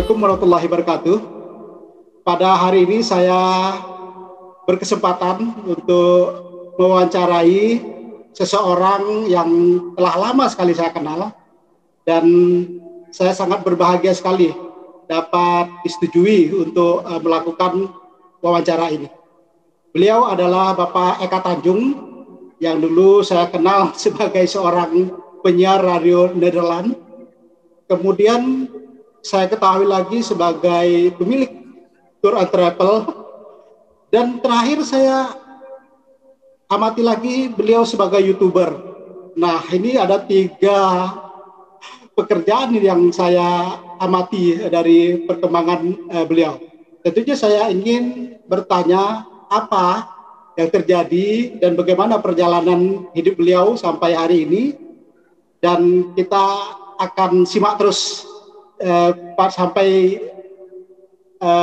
Assalamualaikum warahmatullahi wabarakatuh. Pada hari ini saya berkesempatan untuk mewawancarai seseorang yang telah lama sekali saya kenal, dan saya sangat berbahagia sekali dapat disetujui untuk melakukan wawancara ini. Beliau adalah Bapak Eka Tanjung, yang dulu saya kenal sebagai seorang penyiar radio Nederland. Kemudian saya ketahui lagi sebagai pemilik tour and travel, dan terakhir saya amati lagi beliau sebagai YouTuber. Nah, ini ada 3 pekerjaan yang saya amati dari perkembangan beliau. Tentunya saya ingin bertanya apa yang terjadi dan bagaimana perjalanan hidup beliau sampai hari ini, dan kita akan simak terus sampai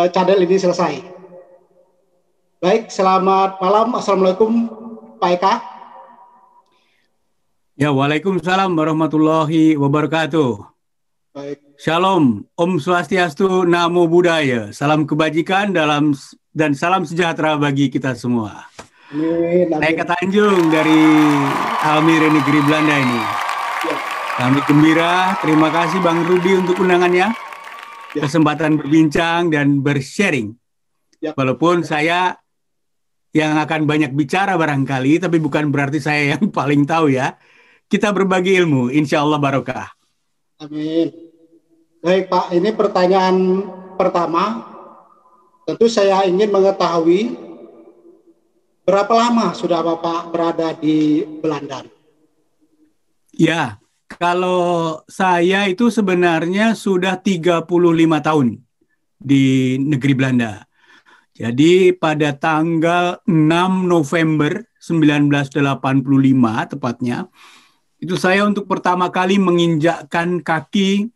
channel ini selesai. Baik, selamat malam. Assalamualaikum Pak Eka. Ya, waalaikumsalam warahmatullahi wabarakatuh. Baik. Shalom, Om Swastiastu, Namo Buddhaya. Salam kebajikan dan salam sejahtera bagi kita semua. Amin. Eka Tanjung dari Almere, negeri Belanda ini. Ya. Kami gembira, terima kasih Bang Rudi untuk undangannya. Ya. Kesempatan berbincang dan bersharing. Ya. Walaupun saya yang akan banyak bicara barangkali, tapi bukan berarti saya yang paling tahu ya. Kita berbagi ilmu, insya Allah barokah. Amin. Baik Pak, ini pertanyaan pertama. Tentu saya ingin mengetahui berapa lama sudah Bapak berada di Belanda? Ya, kalau saya itu sebenarnya sudah 35 tahun di negeri Belanda. Jadi pada tanggal 6 November 1985 tepatnya, itu saya untuk pertama kali menginjakkan kaki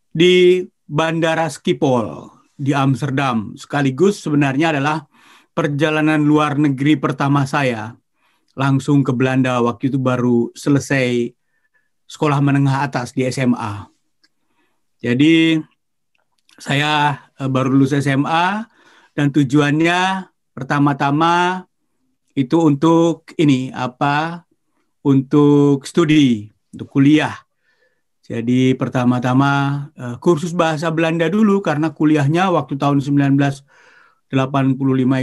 di Bandara Schiphol di Amsterdam. Sekaligus sebenarnya adalah perjalanan luar negeri pertama saya. Langsung ke Belanda, waktu itu baru selesai sekolah menengah atas di SMA. Jadi saya baru lulus SMA dan tujuannya pertama-tama itu untuk untuk studi, untuk kuliah. Jadi pertama-tama kursus bahasa Belanda dulu karena kuliahnya waktu tahun 1985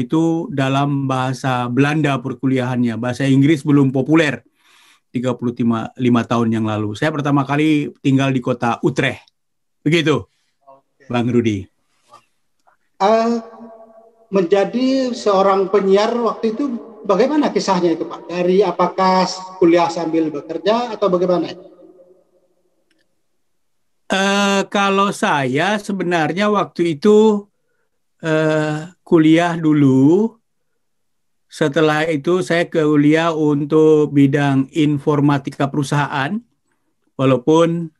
itu dalam bahasa Belanda perkuliahannya. Bahasa Inggris belum populer 35 tahun yang lalu. Saya pertama kali tinggal di kota Utrecht. Begitu, Bang Rudi. Menjadi seorang penyiar waktu itu bagaimana kisahnya itu Pak? Dari apakah kuliah sambil bekerja atau bagaimana? Kalau saya sebenarnya waktu itu kuliah dulu. Setelah itu saya kuliah untuk bidang informatika perusahaan. Walaupun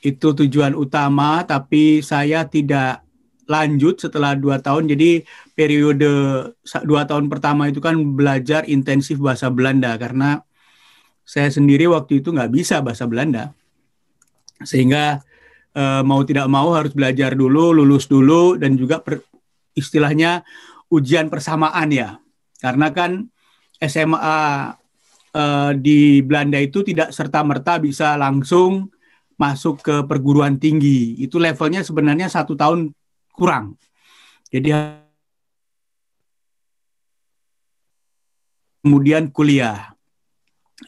itu tujuan utama, tapi saya tidak lanjut setelah 2 tahun. Jadi periode 2 tahun pertama itu kan belajar intensif bahasa Belanda. Karena saya sendiri waktu itu nggak bisa bahasa Belanda. Sehingga mau tidak mau harus belajar dulu, lulus dulu, dan juga istilahnya ujian persamaan ya. Karena kan SMA di Belanda itu tidak serta-merta bisa langsung masuk ke perguruan tinggi. Itu levelnya sebenarnya 1 tahun kurang. Jadi kemudian kuliah.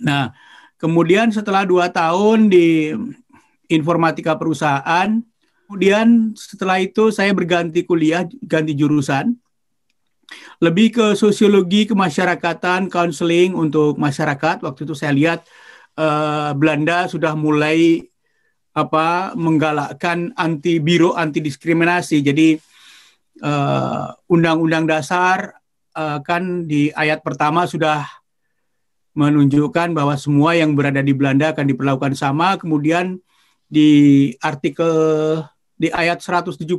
Nah, kemudian setelah 2 tahun di informatika perusahaan, kemudian setelah itu saya berganti kuliah, ganti jurusan. Lebih ke sosiologi kemasyarakatan, counseling untuk masyarakat. Waktu itu saya lihat Belanda sudah mulai menggalakkan biro anti diskriminasi. Jadi Undang-Undang Dasar kan di ayat pertama sudah menunjukkan bahwa semua yang berada di Belanda akan diperlakukan sama. Kemudian di ayat 137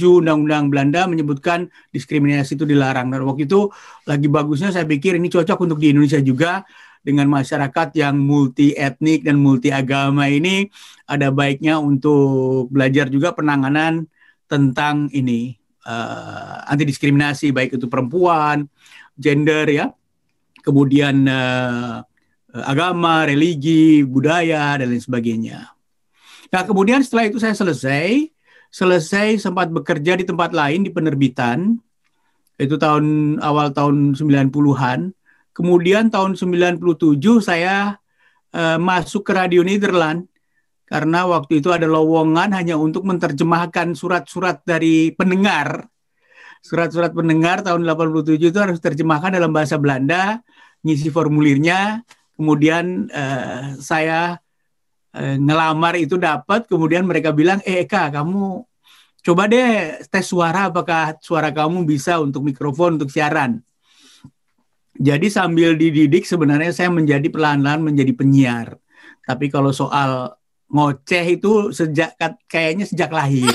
Undang-Undang Belanda menyebutkan diskriminasi itu dilarang. Dan waktu itu lagi bagusnya saya pikir ini cocok untuk di Indonesia juga, dengan masyarakat yang multi etnik dan multi agama ini ada baiknya untuk belajar juga penanganan tentang ini anti diskriminasi, baik itu perempuan, gender ya, kemudian agama, religi, budaya, dan lain sebagainya. Nah, kemudian setelah itu saya selesai sempat bekerja di tempat lain di penerbitan, itu awal tahun 90-an. Kemudian tahun 97 saya masuk ke Radio Nederland, karena waktu itu ada lowongan hanya untuk menerjemahkan surat-surat dari pendengar. Surat-surat pendengar tahun 87 itu harus terjemahkan dalam bahasa Belanda, ngisi formulirnya, kemudian saya ngelamar itu dapat, kemudian mereka bilang, Eka, kamu coba deh tes suara, apakah suara kamu bisa untuk mikrofon, untuk siaran. Jadi sambil dididik sebenarnya saya perlahan-lahan menjadi penyiar. Tapi kalau soal ngoceh itu kayaknya sejak lahir.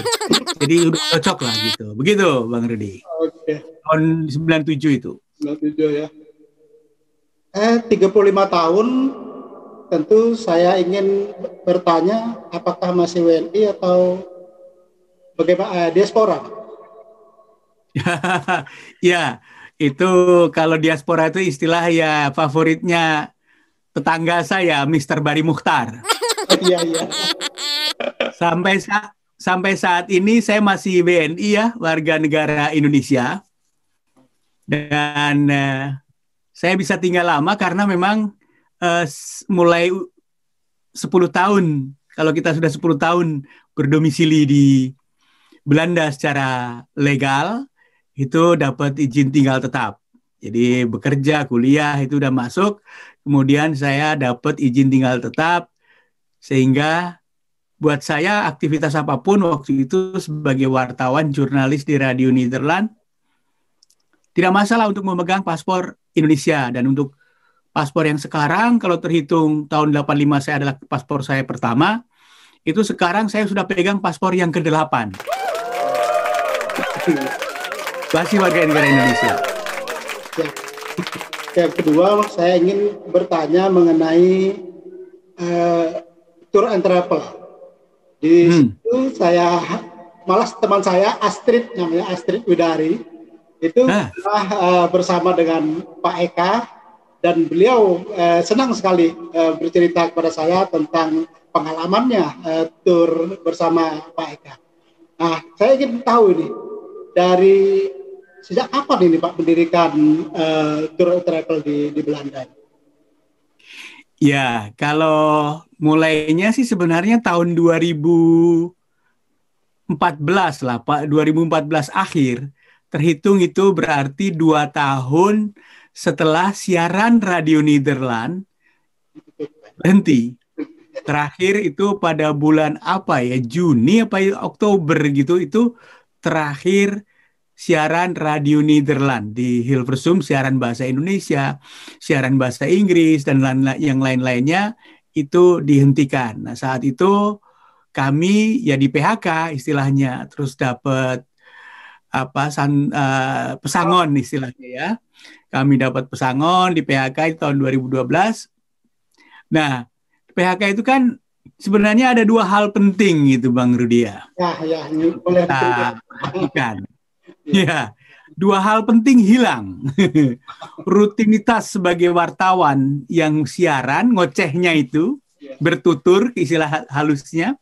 Jadi udah cocok lah gitu. Begitu Bang Rudi. Oke. Tahun 97 itu. 97 ya. 35 tahun, tentu saya ingin bertanya apakah masih WNI atau bagaimana diaspora? Ya, itu kalau diaspora itu istilah ya favoritnya tetangga saya, Mr. Bari Mukhtar. Iya, iya. Sampai saat ini saya masih WNI ya, warga negara Indonesia. Dan saya bisa tinggal lama karena memang mulai 10 tahun, kalau kita sudah 10 tahun berdomisili di Belanda secara legal, itu dapat izin tinggal tetap. Jadi bekerja, kuliah itu udah masuk, kemudian saya dapat izin tinggal tetap, sehingga buat saya aktivitas apapun waktu itu sebagai wartawan, jurnalis di Radio Nederland, tidak masalah untuk memegang paspor Indonesia. Dan untuk paspor yang sekarang, kalau terhitung tahun 85 saya adalah paspor saya pertama, itu sekarang saya sudah pegang paspor yang ke-8. Masih warga negara Indonesia. Yang kedua, saya ingin bertanya mengenai tour and travel. Di situ saya, malah teman saya Astrid, namanya Astrid Widari, itu bersama dengan Pak Eka, dan beliau senang sekali bercerita kepada saya tentang pengalamannya tur bersama Pak Eka. Nah, saya ingin tahu ini, dari sejak kapan ini Pak mendirikan tour travel di Belanda? Ya, kalau mulainya sih sebenarnya tahun 2014 lah, Pak. 2014 akhir. Terhitung itu berarti 2 tahun setelah siaran Radio Nederland berhenti. Terakhir itu pada bulan apa ya, Juni apa Oktober gitu, itu terakhir siaran Radio Nederland di Hilversum, siaran bahasa Indonesia, siaran bahasa Inggris, dan yang lain-lainnya itu dihentikan. Nah, saat itu kami ya di PHK istilahnya, terus dapat pesangon istilahnya ya. Kami dapat pesangon di PHK tahun 2012. Nah, PHK itu kan sebenarnya ada 2 hal penting gitu Bang Rudi ya. Ya, ini boleh kita perhatikan. Ya, 2 hal penting hilang. Rutinitas sebagai wartawan yang siaran, ngocehnya itu, bertutur, istilah halusnya,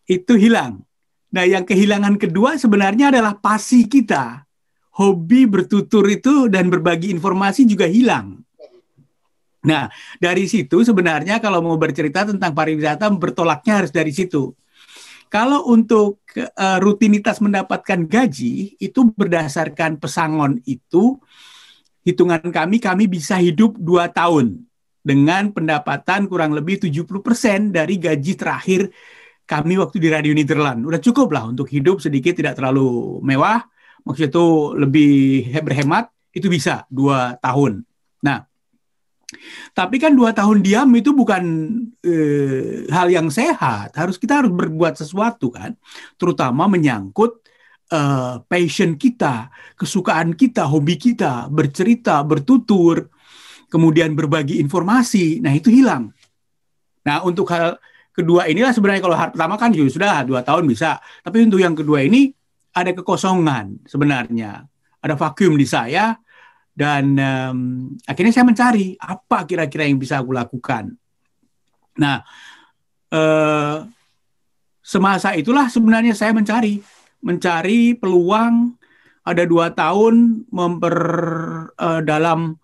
itu hilang. Nah, yang kehilangan kedua sebenarnya adalah passi kita. Hobi bertutur itu dan berbagi informasi juga hilang. Nah, dari situ sebenarnya kalau mau bercerita tentang pariwisata, bertolaknya harus dari situ. Kalau untuk rutinitas mendapatkan gaji, itu berdasarkan pesangon itu, hitungan kami bisa hidup 2 tahun dengan pendapatan kurang lebih 70% dari gaji terakhir kami waktu di Radio Nederland. Udah cukup lah untuk hidup sedikit, tidak terlalu mewah, maksudnya itu lebih berhemat, itu bisa 2 tahun. Nah, tapi kan 2 tahun diam itu bukan hal yang sehat. Kita harus berbuat sesuatu kan, terutama menyangkut passion kita, kesukaan kita, hobi kita, bercerita, bertutur, kemudian berbagi informasi. Nah, itu hilang. Nah, untuk hal kedua inilah sebenarnya, kalau hal pertama kan sudah 2 tahun bisa, tapi untuk yang kedua ini ada kekosongan sebenarnya, ada vakum di saya, dan akhirnya saya mencari apa kira-kira yang bisa aku lakukan. Nah, semasa itulah sebenarnya saya mencari peluang. Ada 2 tahun dalam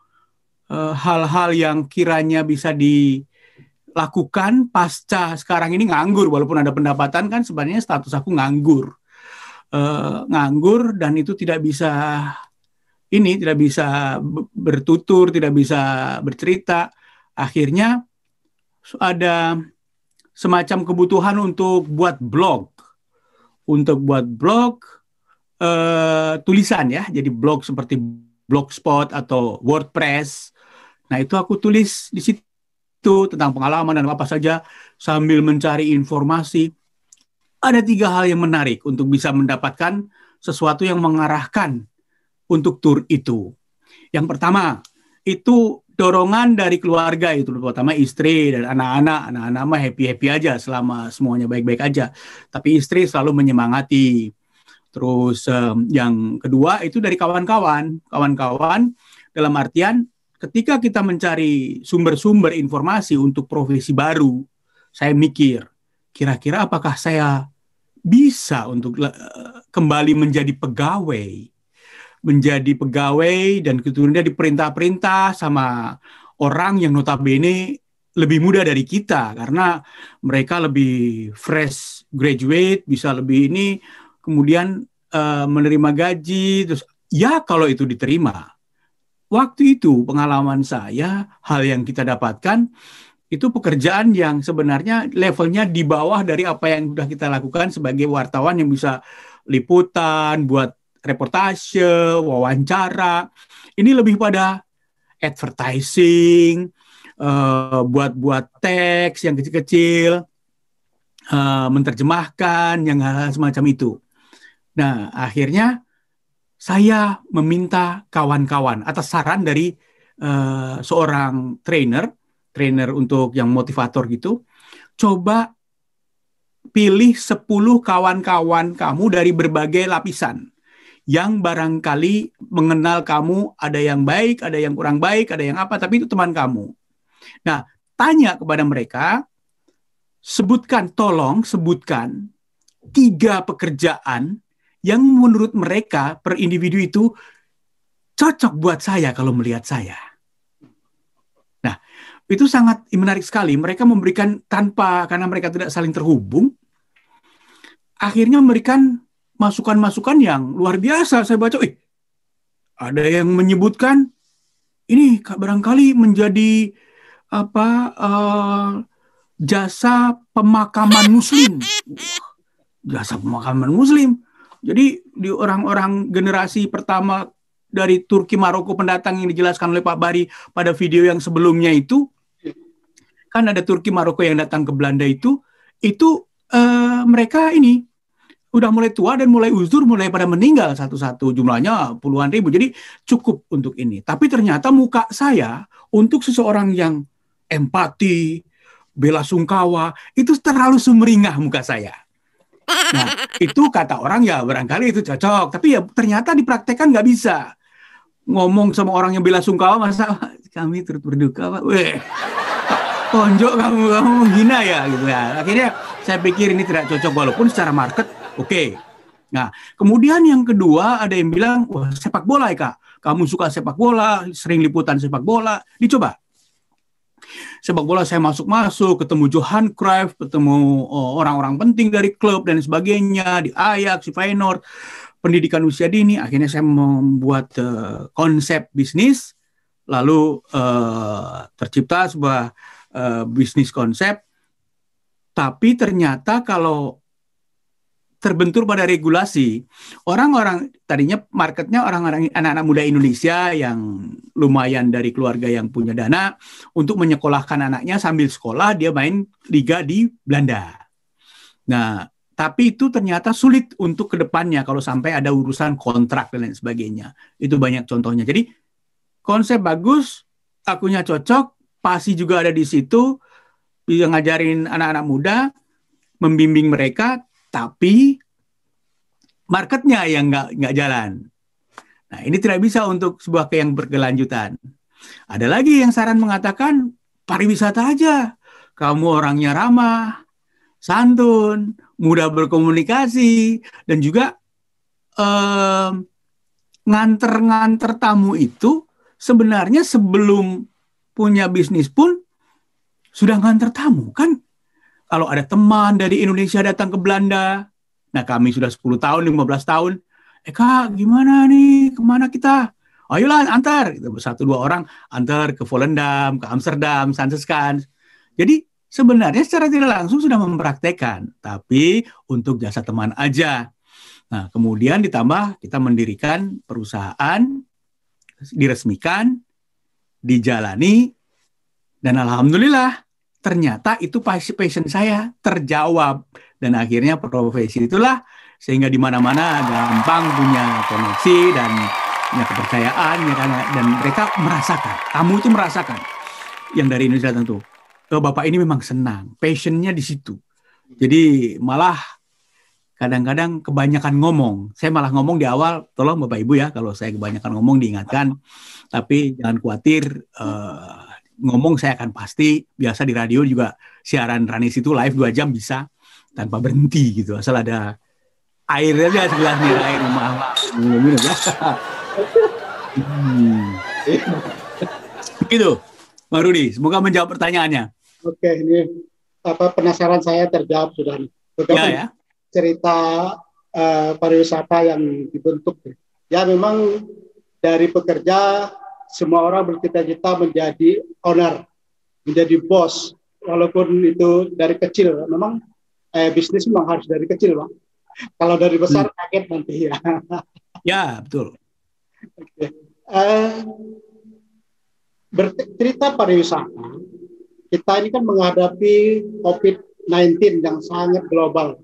hal-hal yang kiranya bisa dilakukan pasca sekarang ini nganggur, walaupun ada pendapatan kan sebenarnya status aku nganggur. Nganggur dan itu tidak bisa bertutur, tidak bisa bercerita. Akhirnya ada semacam kebutuhan untuk buat blog. Tulisan ya, jadi blog seperti Blogspot atau WordPress. Nah, itu aku tulis di situ tentang pengalaman dan apa saja sambil mencari informasi. Ada 3 hal yang menarik untuk bisa mendapatkan sesuatu yang mengarahkan untuk tur itu. Yang pertama, itu dorongan dari keluarga, itu terutama istri dan anak-anak. Anak-anak mah happy-happy aja selama semuanya baik-baik aja. Tapi istri selalu menyemangati. Terus yang kedua itu dari kawan-kawan dalam artian ketika kita mencari sumber-sumber informasi untuk profesi baru, saya mikir kira-kira apakah saya bisa untuk kembali menjadi pegawai dan kemudian diperintah-perintah sama orang yang notabene lebih muda dari kita karena mereka lebih fresh graduate, bisa lebih ini, kemudian menerima gaji, terus ya kalau itu diterima. Waktu itu pengalaman saya, hal yang kita dapatkan, itu pekerjaan yang sebenarnya levelnya di bawah dari apa yang sudah kita lakukan sebagai wartawan yang bisa liputan, buat reportase, wawancara. Ini lebih pada advertising, buat teks yang kecil-kecil, menerjemahkan, yang hal-hal semacam itu. Nah, akhirnya saya meminta kawan-kawan atas saran dari seorang trainer untuk yang motivator gitu, coba pilih 10 kawan-kawan kamu dari berbagai lapisan yang barangkali mengenal kamu, ada yang baik, ada yang kurang baik, ada yang apa, tapi itu teman kamu. Nah, tanya kepada mereka, tolong sebutkan 3 pekerjaan yang menurut mereka per individu itu cocok buat saya kalau melihat saya. Nah, itu sangat menarik sekali. Mereka memberikan karena mereka tidak saling terhubung, akhirnya memberikan masukan-masukan yang luar biasa. Saya baca, ada yang menyebutkan ini barangkali menjadi jasa pemakaman Muslim. Jasa pemakaman Muslim. Jadi di orang-orang generasi pertama dari Turki Maroko pendatang yang dijelaskan oleh Pak Bari pada video yang sebelumnya itu, kan ada Turki Maroko yang datang ke Belanda itu mereka ini udah mulai tua dan mulai uzur, mulai pada meninggal satu-satu, jumlahnya puluhan ribu, jadi cukup untuk ini. Tapi ternyata muka saya untuk seseorang yang empati, bela sungkawa, itu terlalu sumringah muka saya. Nah, itu kata orang ya barangkali itu cocok, tapi ya ternyata dipraktekkan nggak bisa. Ngomong sama orang yang bela sungkawa, masa kami turut berduka, Pak. Tonjok kamu menghina ya, gitu ya. Akhirnya saya pikir ini tidak cocok, walaupun secara market oke. Nah, kemudian yang kedua ada yang bilang, wah sepak bola ya Kak, kamu suka sepak bola, sering liputan sepak bola, dicoba. Sepak bola saya masuk, ketemu Johan Cruyff, ketemu orang-orang penting dari klub dan sebagainya, di Ajax, di Feyenoord, pendidikan usia dini. Akhirnya saya membuat konsep bisnis, lalu tercipta sebuah bisnis konsep. Tapi ternyata kalau terbentur pada regulasi, orang-orang tadinya marketnya orang-orang anak-anak muda Indonesia yang lumayan dari keluarga yang punya dana untuk menyekolahkan anaknya sambil sekolah dia main liga di Belanda. Nah, tapi itu ternyata sulit untuk kedepannya kalau sampai ada urusan kontrak dan lain sebagainya. Itu banyak contohnya. Jadi konsep bagus, akunya cocok, pasti juga ada di situ, bisa ngajarin anak-anak muda, membimbing mereka. Tapi marketnya yang nggak jalan. Nah, ini tidak bisa untuk sebuah yang berkelanjutan. Ada lagi yang saran mengatakan pariwisata aja. Kamu orangnya ramah, santun, mudah berkomunikasi, dan juga nganter-nganter tamu itu sebenarnya sebelum punya bisnis pun sudah nganter tamu. Kan kalau ada teman dari Indonesia datang ke Belanda, nah kami sudah 10 tahun, 15 tahun, Kak gimana nih, kemana kita? Ayolah antar, satu dua orang antar ke Volendam, ke Amsterdam, Sansekan. Jadi sebenarnya secara tidak langsung sudah mempraktekkan, tapi untuk jasa teman aja. Nah, kemudian ditambah kita mendirikan perusahaan, diresmikan, dijalani, dan alhamdulillah ternyata itu passion saya terjawab. Dan akhirnya profesi itulah sehingga di mana-mana gampang punya koneksi dan punya kepercayaan, ya kan? Dan mereka merasakan, tamu itu merasakan yang dari Indonesia tentu. Bapak ini memang senang, passionnya di situ. Jadi malah kadang-kadang kebanyakan ngomong. Saya malah ngomong di awal, tolong Bapak Ibu ya, kalau saya kebanyakan ngomong diingatkan. Tapi jangan khawatir, ngomong saya akan pasti. Biasa di radio juga siaran Ranis itu live 2 jam bisa tanpa berhenti gitu. Asal ada air aja sebelahnya, air rumah. Minum ya. Gitu, Pak Rudi. Semoga menjawab pertanyaannya. Oke, ini penasaran saya terjawab sudah. Bagaimana ya? Cerita pariwisata yang dibentuk. Ya memang dari pekerja semua orang bercita-cita menjadi owner, menjadi bos, walaupun itu dari kecil. Memang bisnis memang harus dari kecil, Pak. Kalau dari besar kaget nanti ya. Ya, betul. Oke. Bercerita pariwisata, kita ini kan menghadapi COVID-19 yang sangat global.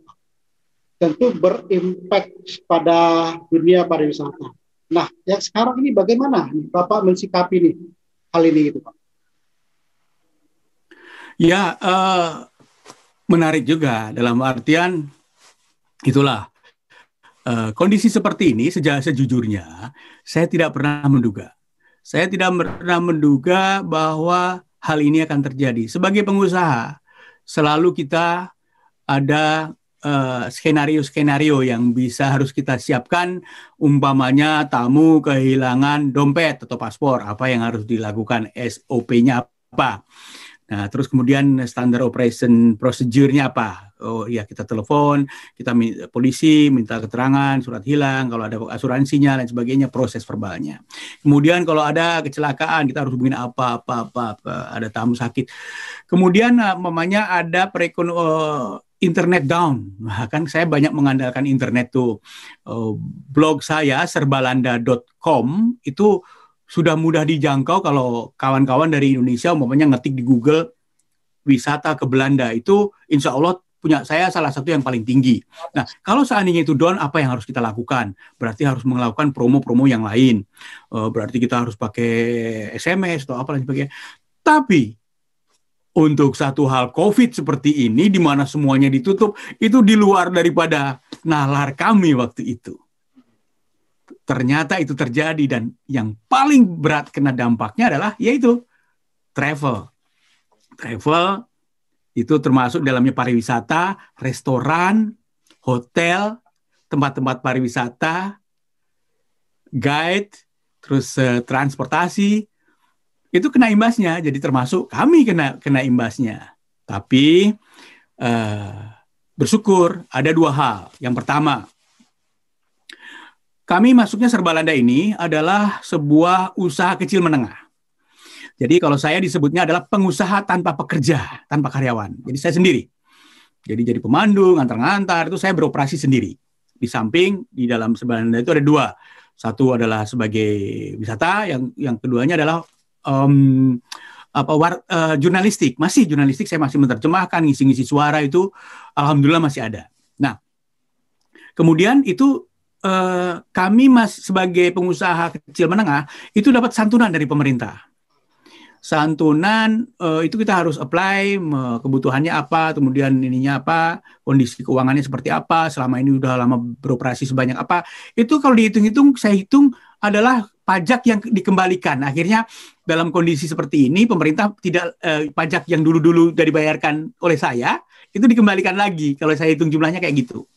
Tentu berimpact pada dunia pariwisata. Nah, yang sekarang ini bagaimana Bapak mensikapi nih hal ini gitu Pak? Ya, menarik juga dalam artian itulah kondisi seperti ini sejujurnya saya tidak pernah menduga. Saya tidak pernah menduga bahwa hal ini akan terjadi. Sebagai pengusaha, selalu kita ada skenario-skenario yang bisa harus kita siapkan, umpamanya tamu kehilangan dompet atau paspor, apa yang harus dilakukan, SOP-nya apa. Nah, terus kemudian standar operation procedure-nya apa? Oh iya, kita telepon, kita polisi minta keterangan, surat hilang, kalau ada asuransinya dan sebagainya, proses verbalnya. Kemudian kalau ada kecelakaan, kita harus hubungin apa, ada tamu sakit. Kemudian namanya ada internet down. Nah, kan saya banyak mengandalkan internet tuh. Blog saya serbalanda.com itu sudah mudah dijangkau kalau kawan-kawan dari Indonesia umpamanya ngetik di Google wisata ke Belanda itu insya Allah punya saya salah satu yang paling tinggi. Nah, kalau seandainya itu down, apa yang harus kita lakukan? Berarti harus melakukan promo-promo yang lain. Berarti kita harus pakai SMS atau apa lain sebagainya. Tapi untuk satu hal COVID seperti ini, di mana semuanya ditutup, itu di luar daripada nalar kami waktu itu. Ternyata itu terjadi dan yang paling berat kena dampaknya adalah yaitu travel. Travel itu termasuk dalamnya pariwisata, restoran, hotel, tempat-tempat pariwisata, guide, terus transportasi. Itu kena imbasnya, jadi termasuk kami kena imbasnya. Tapi bersyukur ada 2 hal. Yang pertama, kami masuknya Serbalanda ini adalah sebuah usaha kecil menengah. Jadi kalau saya disebutnya adalah pengusaha tanpa pekerja, tanpa karyawan. Jadi saya sendiri. Jadi pemandu, ngantar-ngantar, itu saya beroperasi sendiri. Di samping, di dalam Serbalanda itu ada 2. Satu adalah sebagai wisata, yang keduanya adalah jurnalistik. Masih jurnalistik, saya masih menerjemahkan, ngisi-ngisi suara itu, alhamdulillah masih ada. Nah, kemudian itu kami sebagai pengusaha kecil menengah itu dapat santunan dari pemerintah. Santunan itu kita harus apply kebutuhannya apa, kemudian ininya apa, kondisi keuangannya seperti apa, selama ini udah lama beroperasi sebanyak apa. Itu kalau dihitung-hitung, saya hitung adalah pajak yang dikembalikan. Akhirnya dalam kondisi seperti ini, pemerintah tidak pajak yang dulu-dulu sudah dibayarkan oleh saya, itu dikembalikan lagi. Kalau saya hitung jumlahnya kayak gitu.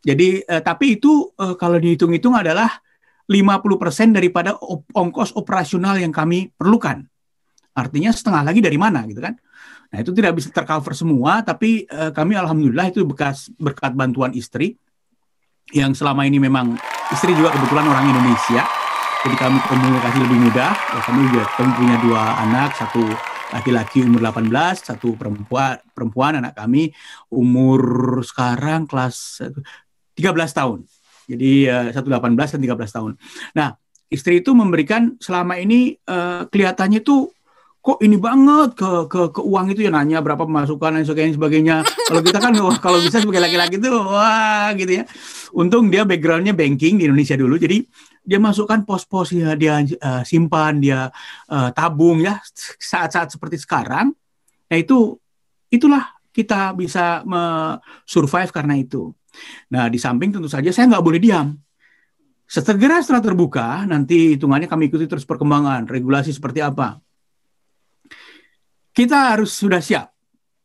Jadi, tapi itu kalau dihitung-hitung adalah 50% daripada ongkos operasional yang kami perlukan. Artinya setengah lagi dari mana gitu kan. Nah itu tidak bisa tercover semua, tapi kami alhamdulillah itu berkat bantuan istri, yang selama ini memang istri juga kebetulan orang Indonesia, jadi kami komunikasi lebih mudah. Ya, kami punya 2 anak, satu laki-laki umur 18, satu perempuan anak kami umur sekarang kelas 13 tahun. Jadi satu 18 dan 13 tahun. Nah, istri itu memberikan selama ini kelihatannya tuh kok ini banget ke uang itu, ya nanya berapa pemasukan dan sebagainya. Kalau kita kan kalau bisa sebagai laki-laki tuh wah gitu ya. Untung dia backgroundnya banking di Indonesia dulu, jadi dia masukkan pos-pos ya, dia simpan, dia tabung ya saat-saat seperti sekarang. Nah itulah kita bisa survive karena itu. Nah, di samping tentu saja saya nggak boleh diam. Setelah terbuka, nanti hitungannya kami ikuti terus perkembangan, regulasi seperti apa. Kita sudah siap.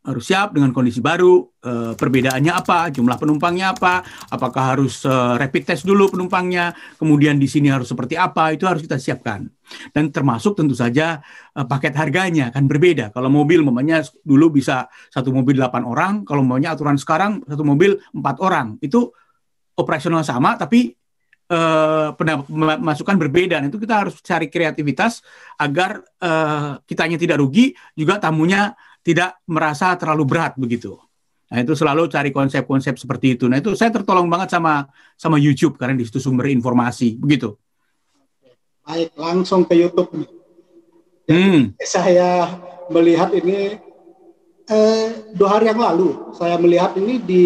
Harus siap dengan kondisi baru, perbedaannya apa, jumlah penumpangnya apa, apakah harus rapid test dulu penumpangnya, kemudian di sini harus seperti apa, itu harus kita siapkan. Dan termasuk tentu saja paket harganya kan berbeda. Kalau mobil, mamanya dulu bisa satu mobil 8 orang, kalau mamanya aturan sekarang satu mobil 4 orang. Itu operasional sama, tapi masukan berbeda. Itu kita harus cari kreativitas agar kitanya tidak rugi, juga tamunya tidak merasa terlalu berat begitu. Nah itu selalu cari konsep-konsep seperti itu. Nah itu saya tertolong banget sama YouTube karena di situ sumber informasi begitu. Baik, langsung ke YouTube. Jadi, saya melihat ini 2 hari yang lalu saya melihat ini di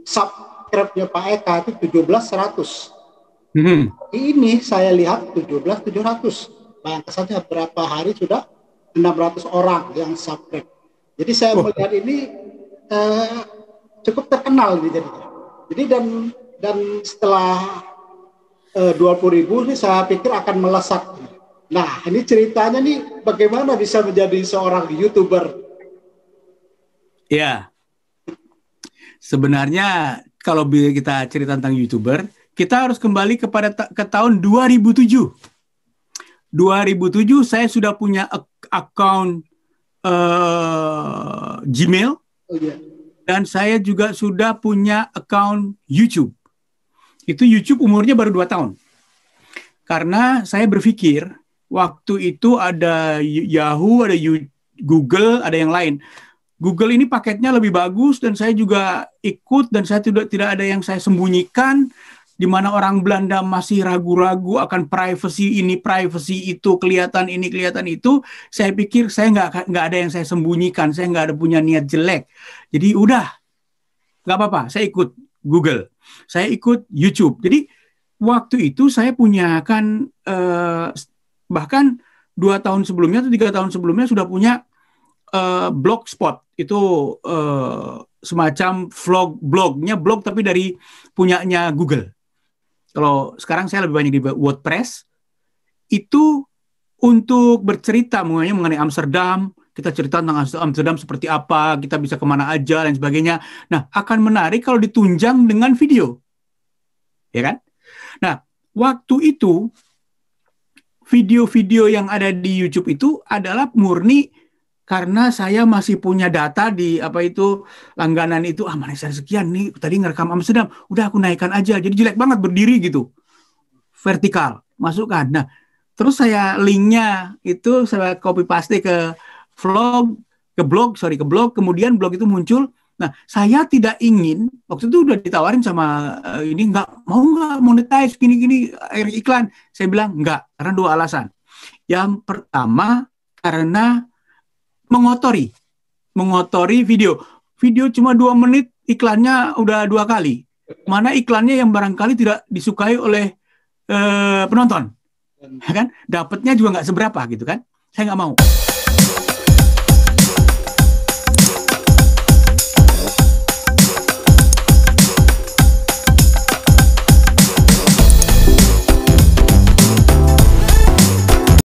subscribe-nya Pak Eka itu 17.100. Ini saya lihat 17.700. Bayangkan saja berapa hari sudah 600 orang yang subscribe. Jadi saya melihat ini cukup terkenal nih jadinya. Jadi dan setelah 20.000 ini saya pikir akan melesat. Nah ini ceritanya nih bagaimana bisa menjadi seorang YouTuber? Ya, sebenarnya kalau kita cerita tentang YouTuber, kita harus kembali ke tahun 2007. 2007 saya sudah punya account Gmail, dan saya juga sudah punya account YouTube. Itu YouTube umurnya baru 2 tahun. Karena saya berpikir waktu itu ada Yahoo, ada Google, ada yang lain. Google ini paketnya lebih bagus dan saya juga ikut, dan saya tidak ada yang saya sembunyikan. Di mana orang Belanda masih ragu-ragu akan privacy ini, privacy itu, kelihatan ini, kelihatan itu. Saya pikir saya nggak ada yang saya sembunyikan, saya nggak ada punya niat jelek. Jadi udah, nggak apa-apa, saya ikut Google, saya ikut YouTube. Jadi waktu itu saya punya kan bahkan 2 tahun sebelumnya atau 3 tahun sebelumnya sudah punya Blogspot. Itu semacam blog tapi dari punyanya Google. Kalau sekarang saya lebih banyak di WordPress, itu untuk bercerita mengenai Amsterdam, kita cerita tentang Amsterdam seperti apa, kita bisa kemana aja, dan sebagainya. Nah, akan menarik kalau ditunjang dengan video. Ya kan? Nah, waktu itu, video-video yang ada di YouTube itu adalah murni karena saya masih punya data di langganan itu, mana saya sekian nih, tadi ngerekam Amsterdam, udah aku naikkan aja, jadi jelek banget berdiri gitu, vertikal, masukkan. Nah, terus saya linknya itu saya copy paste ke blog, kemudian blog itu muncul. Nah, saya tidak ingin, waktu itu udah ditawarin sama ini, mau nggak monetize gini-gini iklan. Saya bilang enggak, karena 2 alasan. Yang pertama, karena mengotori video cuma 2 menit, iklannya udah 2 kali, mana iklannya yang barangkali tidak disukai oleh penonton, kan dapatnya juga nggak seberapa gitu kan. Saya nggak mau.